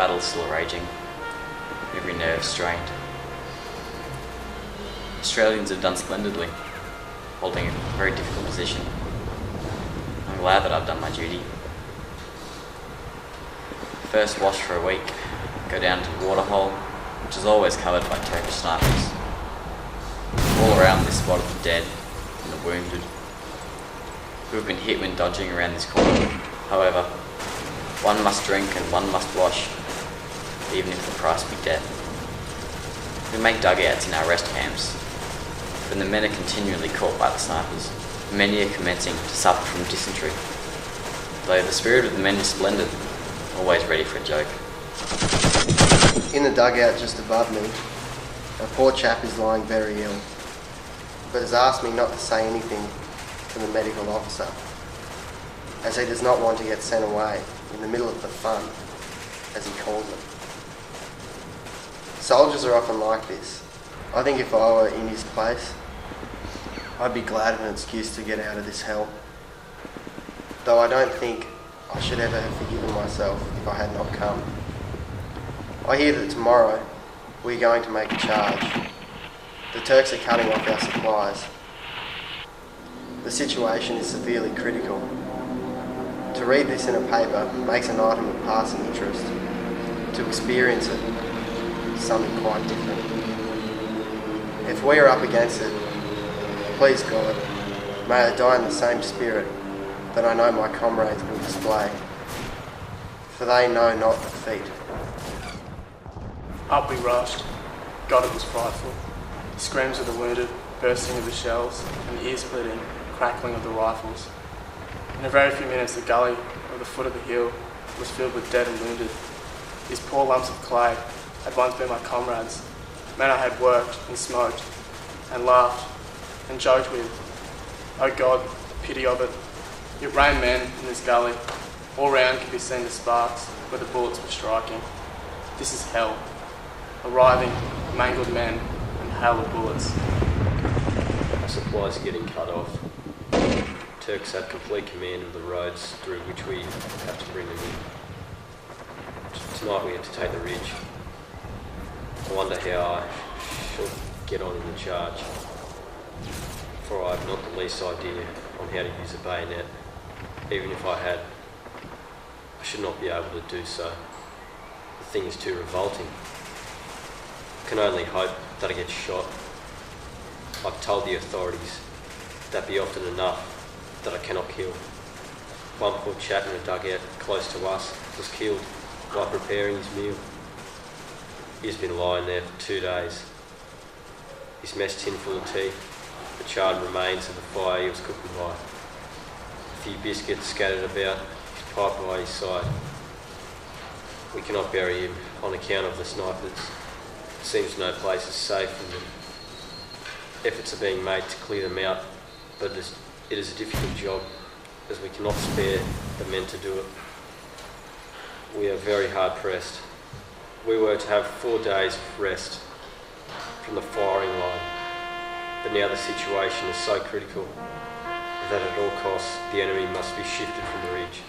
battle is still raging, every nerve strained. Australians have done splendidly, holding a very difficult position. I'm glad that I've done my duty. First wash for a week, go down to the waterhole, which is always covered by Turkish snipers. All around this spot are the dead and the wounded, who have been hit when dodging around this corner. However, one must drink and one must wash, even if the price be death. We make dugouts in our rest camps, when the men are continually caught by the snipers. Many are commencing to suffer from dysentery, though the spirit of the men is splendid, always ready for a joke. In the dugout just above me, a poor chap is lying very ill, but has asked me not to say anything to the medical officer, as he does not want to get sent away in the middle of the fun, as he calls it. Soldiers are often like this. I think if I were in his place, I'd be glad of an excuse to get out of this hell. Though I don't think I should ever have forgiven myself if I had not come. I hear that tomorrow we're going to make a charge. The Turks are cutting off our supplies. The situation is severely critical. To read this in a paper makes an item of passing interest. To experience it, something quite different. If we are up against it, please God, may I die in the same spirit that I know my comrades will display, for they know not defeat. Up we rushed. God, it was frightful. The screams of the wounded, bursting of the shells, and the ear-splitting crackling of the rifles. In a very few minutes the gully at the foot of the hill was filled with dead and wounded. These poor lumps of clay had once been my comrades, men I had worked and smoked and laughed and joked with. Oh God, the pity of it. It rained men in this gully. All round could be seen the sparks where the bullets were striking. This is hell. Arriving, mangled men and hail of bullets. Supplies are getting cut off. Turks have complete command of the roads through which we have to bring them in. Tonight we have to take the ridge. I wonder how I shall get on in the charge, for I have not the least idea on how to use a bayonet. Even if I had, I should not be able to do so. The thing is too revolting. I can only hope that I get shot. I've told the authorities that be often enough that I cannot kill. One poor chap in a dugout close to us was killed while preparing his meal. He's been lying there for 2 days. His mess tin full of tea, the charred remains of the fire he was cooking by. A few biscuits scattered about, his pipe by his side. We cannot bury him on account of the snipers. It seems no place is safe from them. Efforts are being made to clear them out, but it is a difficult job, as we cannot spare the men to do it. We are very hard pressed. We were to have 4 days of rest from the firing line, but now the situation is so critical that at all costs the enemy must be shifted from the ridge.